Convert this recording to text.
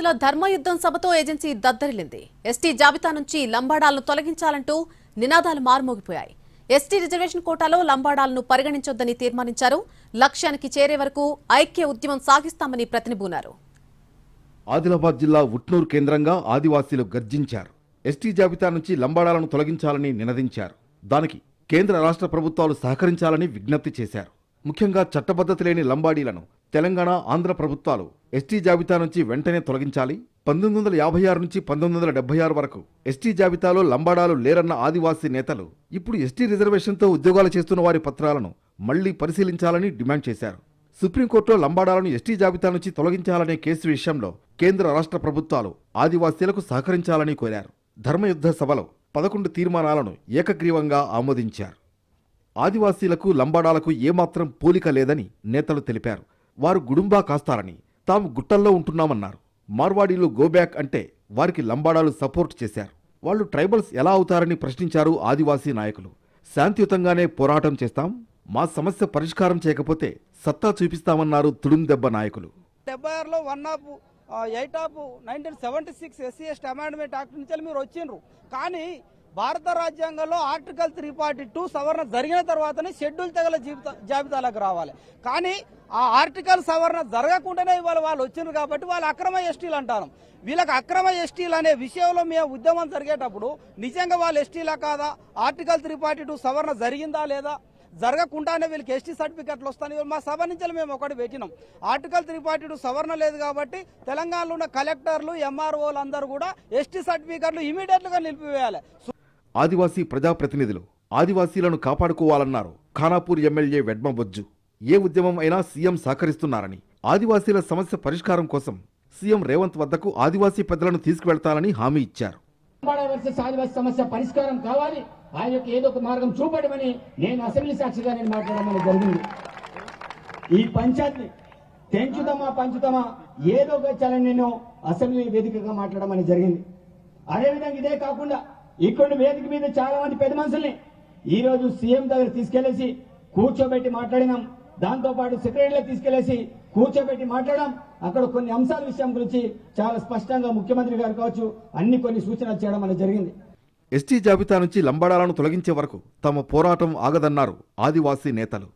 ఆదివాసుల ధర్మయుద్ధం సభతో agency దద్దరిల్లింది. ST జాబితా నుంచి లంబాడాలను తొలగించాలంటూ నినాదాలు మారుమోగిపోయాయి. ఎస్టీ రిజర్వేషన్ కోటాలో లంబాడాలను పరిగణించొద్దని తీర్మానించారు. లక్ష్యానికి చేరే వరకు ఐక్య ఉద్యమం సాగిస్తామని ప్రతినిబూనారు. ఆదిలాబాద్ జిల్లా ఉట్నూరు కేంద్రంగా ఆదివాసీలు గర్జించారు. ఎస్టీ జాబితా నుంచి లంబాడాలను తొలగించాలని నినదించారు. దానికి కేంద్ర రాష్ట్ర ప్రభుత్వాలు సహకరించాలని విజ్ఞప్తి చేశారు. ముఖ్యంగా చట్టబద్ధత లేని లంబాడీలను తెలంగాణ, ఆంధ్ర ప్రభుత్వాలు ఎస్టీ జాబితా నుంచి వెంటనే తొలగించాలి. 1956 నుంచి 1976 వరకు ఎస్టీ జాబితాలో లంబాడాలు లేరన్న ఆదివాసీ నేతలు ఇప్పుడు ఎస్టీ రిజర్వేషన్తో ఉద్యోగాలు చేస్తున్న వారి పత్రాలను మళ్లీ పరిశీలించాలని డిమాండ్ చేశారు. సుప్రీంకోర్టులో లంబాడాలను ఎస్టీ జాబితా నుంచి తొలగించాలనే కేసు విషయంలో కేంద్ర రాష్ట్ర ప్రభుత్వాలు ఆదివాసీలకు సహకరించాలని కోరారు. ధర్మయుద్ధ సభలో 11 తీర్మానాలను ఏకగ్రీవంగా ఆమోదించారు. ఆదివాసీలకు లంబాడాలకు ఏమాత్రం పోలిక లేదని నేతలు తెలిపారు. వారు గుడుంబా కాస్తారని, తాము గుట్టల్లో ఉంటున్నామన్నారు. మార్వాడీలు గోబ్యాక్ అంటే వారికి లంబాడాలు సపోర్ట్ చేశారు. వాళ్లు ట్రైబల్స్ ఎలా అవుతారని ప్రశ్నించారు ఆదివాసీ నాయకులు. శాంతియుతంగానే పోరాటం చేస్తాం, మా సమస్య పరిష్కారం చేయకపోతే సత్తా చూపిస్తామన్నారు తుడుందెబ్బ నాయకులు. 76లో 1976 ఎస్సీ ఎస్టీ అమెండ్మెంట్ యాక్ట్ నుంచి మీరు వచ్చిండ్రు. కానీ భారత రాజ్యాంగంలో ఆర్టికల్ 342 సవరణ జరిగిన తర్వాతనే షెడ్యూల్ తెగల జాబితాలకు రావాలి. కానీ ఆ ఆర్టికల్ సవరణ జరగకుండానే ఇవాళ వాళ్ళు వచ్చిండ్రు కాబట్టి వాళ్ళు అక్రమ ఎస్టీలు అంటారు. వీళ్ళకి అక్రమ ఎస్టీలు అనే విషయంలో మేము ఉద్యమం జరిగేటప్పుడు నిజంగా వాళ్ళు ఎస్టీలా కాదా, ఆర్టికల్ 342 సవరణ జరిగిందా లేదా, జరగకుండానే వీళ్ళకి ఎస్టీ సర్టిఫికెట్లు వస్తాయి. మా సభ నుంచి మేము ఒకటి పెట్టినాం. ఆర్టికల్ 342 సవరణ లేదు కాబట్టి తెలంగాణలో ఉన్న కలెక్టర్లు, ఎంఆర్ఓలు అందరూ కూడా ఎస్టీ సర్టిఫికెట్లు ఇమీడియట్ గా నిలిపివేయాలి. ఆదివాసీ ప్రజాప్రతినిధులు ఆదివాసీలను కాపాడుకోవాలన్నారు ఖానాపూర్ ఎమ్మెల్యే వెడ్మబొజ్జు. ఏ ఉద్యమం అయినా సీఎం సహకరిస్తున్నారని, ఆదివాసీల సమస్య పరిష్కారం కోసం సీఎం రేవంత్ వద్దకు ఆదివాసీ పెద్దలను తీసుకువెళ్తానని హామీ ఇచ్చారు. ఆదివాసీ సమస్య పరిష్కారం కావాలి, ఆయన యొక్క ఏదో ఒక మార్గం చూపడమని నేను అసెంబ్లీ సాక్షిగా నేను మాట్లాడమని జరిగింది. ఈ పంచాయతీ పంచుతామా ఏదో ఒక చాలని నేను అసెంబ్లీ వేదికగా మాట్లాడమని జరిగింది. అదేవిధంగా ఇదే కాకుండా ఇక్కడ వేదిక మీద చాలా మంది పెద్ద మనుషుల్ని ఈ రోజు సీఎం దగ్గర తీసుకెళ్లేసి కూర్చోబెట్టి మాట్లాడినాం. దాంతో పాటు సెక్రటరీలో తీసుకెళ్లేసి కూర్చోబెట్టి మాట్లాడడం, అక్కడ కొన్ని అంశాల విషయం గురించి చాలా స్పష్టంగా ముఖ్యమంత్రి గారు కావచ్చు కొన్ని సూచనలు చేయడం అనేది జరిగింది. ఎస్టీ జాబితా నుంచి లంబాడాలను తొలగించే వరకు తమ పోరాటం ఆగదన్నారు ఆదివాసీ నేతలు.